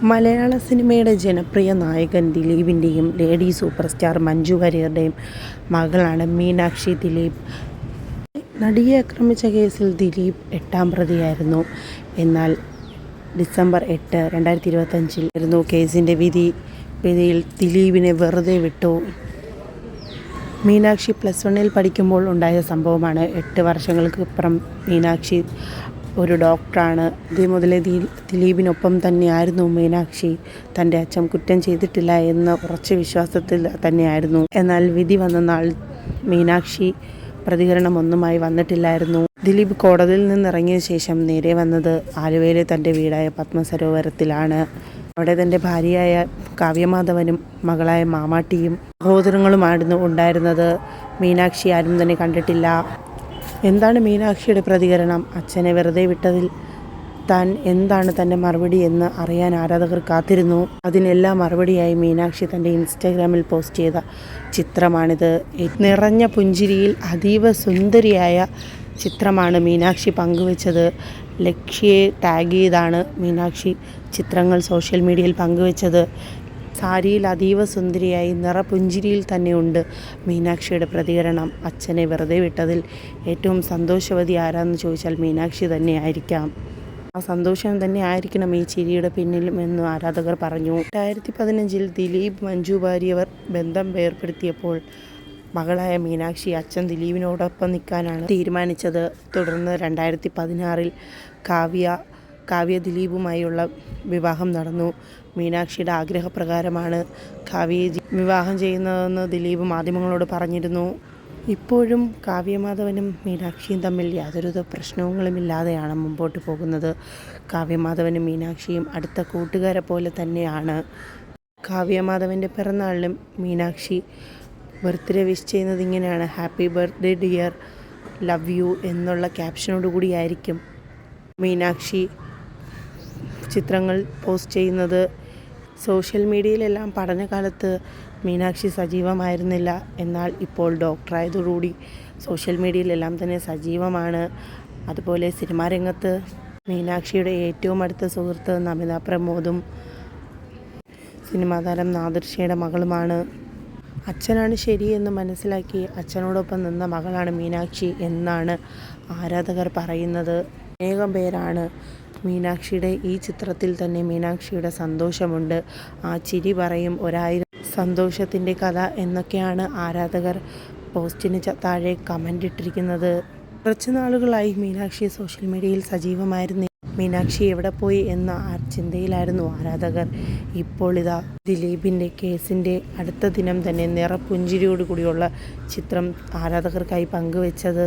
മലയാള സിനിമയുടെ ജനപ്രിയ നായകൻ ദിലീപിൻ്റെയും ലേഡി സൂപ്പർ സ്റ്റാർ മഞ്ജു വാര്യരുടെയും മകളാണ് മീനാക്ഷി ദിലീപ്. നടിയെ ആക്രമിച്ച കേസിൽ ദിലീപ് 8ാം പ്രതിയായിരുന്നു. എന്നാൽ ഡിസംബർ 8, 2025 കേസിൻ്റെ വിധിയിൽ ദിലീപിനെ വെറുതെ വിട്ടു. മീനാക്ഷി +1 പഠിക്കുമ്പോൾ ഉണ്ടായ സംഭവമാണ്. 8 വർഷങ്ങൾക്കിപ്പുറം മീനാക്ഷി ഒരു ഡോക്ടറാണ്. ആദ്യം മുതലേ ദിലീപിനൊപ്പം തന്നെയായിരുന്നു മീനാക്ഷി. തൻ്റെ അച്ഛൻ കുറ്റം ചെയ്തിട്ടില്ല എന്ന ഉറച്ച വിശ്വാസത്തിൽ തന്നെയായിരുന്നു. എന്നാൽ വിധി വന്ന നാൾ മീനാക്ഷി പ്രതികരണമൊന്നുമായി വന്നിട്ടില്ലായിരുന്നു. ദിലീപ് കോടതിയിൽ നിന്നിറങ്ങിയ ശേഷം നേരെ വന്നത് ആലുവയിലെ തൻ്റെ വീടായ പത്മസരോവരത്തിലാണ്. അവിടെ തൻ്റെ ഭാര്യയായ കാവ്യമാധവനും മകളായ മാമാട്ടിയും സഹോദരങ്ങളുമായിരുന്നു ഉണ്ടായിരുന്നത്. മീനാക്ഷി ആരും തന്നെ കണ്ടിട്ടില്ല. എന്താണ് മീനാക്ഷിയുടെ പ്രതികരണം? അച്ഛനെ വെറുതെ വിട്ടതിൽ താൻ എന്താണ് തൻ്റെ മറുപടി എന്ന് അറിയാൻ ആരാധകർ കാത്തിരുന്നു. അതിനെല്ലാം മറുപടിയായി മീനാക്ഷി തൻ്റെ ഇൻസ്റ്റാഗ്രാമിൽ പോസ്റ്റ് ചെയ്ത ചിത്രമാണിത്. നിറഞ്ഞ പുഞ്ചിരിയിൽ അതീവ സുന്ദരിയായ ചിത്രമാണ് മീനാക്ഷി പങ്കുവച്ചത്. ലക്ഷ്യയെ ടാഗ് ചെയ്താണ് മീനാക്ഷി ചിത്രങ്ങൾ സോഷ്യൽ മീഡിയയിൽ പങ്കുവച്ചത്. സാരിയിൽ അതീവ സുന്ദരിയായി നിറപുഞ്ചിരിയിൽ തന്നെയുണ്ട് മീനാക്ഷിയുടെ പ്രതികരണം. അച്ഛനെ വെറുതെ വിട്ടതിൽ ഏറ്റവും സന്തോഷവതി ആരാന്ന് ചോദിച്ചാൽ മീനാക്ഷി തന്നെ ആയിരിക്കാം. ആ സന്തോഷം തന്നെ ആയിരിക്കണം ഈ ചിരിയുടെ പിന്നിലും എന്ന് ആരാധകർ പറഞ്ഞു. 2015 ദിലീപ് മഞ്ജു വാര്യർ ബന്ധം വേർപെടുത്തിയപ്പോൾ മകളായ മീനാക്ഷി അച്ഛൻ ദിലീപിനോടൊപ്പം നിൽക്കാനാണ് തീരുമാനിച്ചത്. തുടർന്ന് 2016 കാവ്യ ദിലീപുമായുള്ള വിവാഹം നടന്നു. മീനാക്ഷിയുടെ ആഗ്രഹപ്രകാരമാണ് കാവ്യയെ വിവാഹം ചെയ്യുന്നതെന്ന് ദിലീപ് മാധ്യമങ്ങളോട് പറഞ്ഞിരുന്നു. ഇപ്പോഴും കാവ്യമാധവനും മീനാക്ഷിയും തമ്മിൽ യാതൊരു പ്രശ്നങ്ങളുമില്ലാതെയാണ് മുമ്പോട്ട് പോകുന്നത്. കാവ്യമാധവനും മീനാക്ഷിയും അടുത്ത കൂട്ടുകാരെ പോലെ തന്നെയാണ്. കാവ്യമാധവൻ്റെ പിറന്നാളിലും മീനാക്ഷി ബർത്ത്ഡേ വിഷ് ചെയ്യുന്നത് ഇങ്ങനെയാണ്: happy birthday dear, love you എന്നുള്ള ക്യാപ്ഷനോട് കൂടിയായിരിക്കും മീനാക്ഷി ചിത്രങ്ങൾ പോസ്റ്റ് ചെയ്യുന്നത്. സോഷ്യൽ മീഡിയയിലെല്ലാം പഠനകാലത്ത് മീനാക്ഷി സജീവമായിരുന്നില്ല. എന്നാൽ ഇപ്പോൾ ഡോക്ടറായതോടുകൂടി സോഷ്യൽ മീഡിയയിലെല്ലാം തന്നെ സജീവമാണ്. അതുപോലെ സിനിമാ രംഗത്ത് മീനാക്ഷിയുടെ ഏറ്റവും അടുത്ത സുഹൃത്ത് നമിത പ്രമോദും സിനിമാ താരം നാദിർഷയുടെ മകളുമാണ്. അച്ഛനാണ് ശരിയെന്ന് മനസ്സിലാക്കി അച്ഛനോടൊപ്പം നിന്ന മകളാണ് മീനാക്ഷി എന്നാണ് ആരാധകർ പറയുന്നത്. അനേകം പേരാണ് മീനാക്ഷിയുടെ ഈ ചിത്രത്തിൽ തന്നെ മീനാക്ഷിയുടെ സന്തോഷമുണ്ട്, ആ ചിരി പറയും 1000 സന്തോഷത്തിൻ്റെ കഥ എന്നൊക്കെയാണ് ആരാധകർ പോസ്റ്റിന് താഴെ കമൻ്റ് ഇട്ടിരിക്കുന്നത്. കുറച്ച് നാളുകളായി മീനാക്ഷി സോഷ്യൽ മീഡിയയിൽ സജീവമായിരുന്നു. മീനാക്ഷി എവിടെ പോയി എന്ന ചിന്തയിലായിരുന്നു ആരാധകർ. ഇപ്പോൾ ഇതാ ദിലീപിൻ്റെ കേസിൻ്റെ അടുത്ത ദിനം തന്നെ നിറപുഞ്ചിരിയോടുകൂടിയുള്ള ചിത്രം ആരാധകർക്കായി പങ്കുവച്ചത്.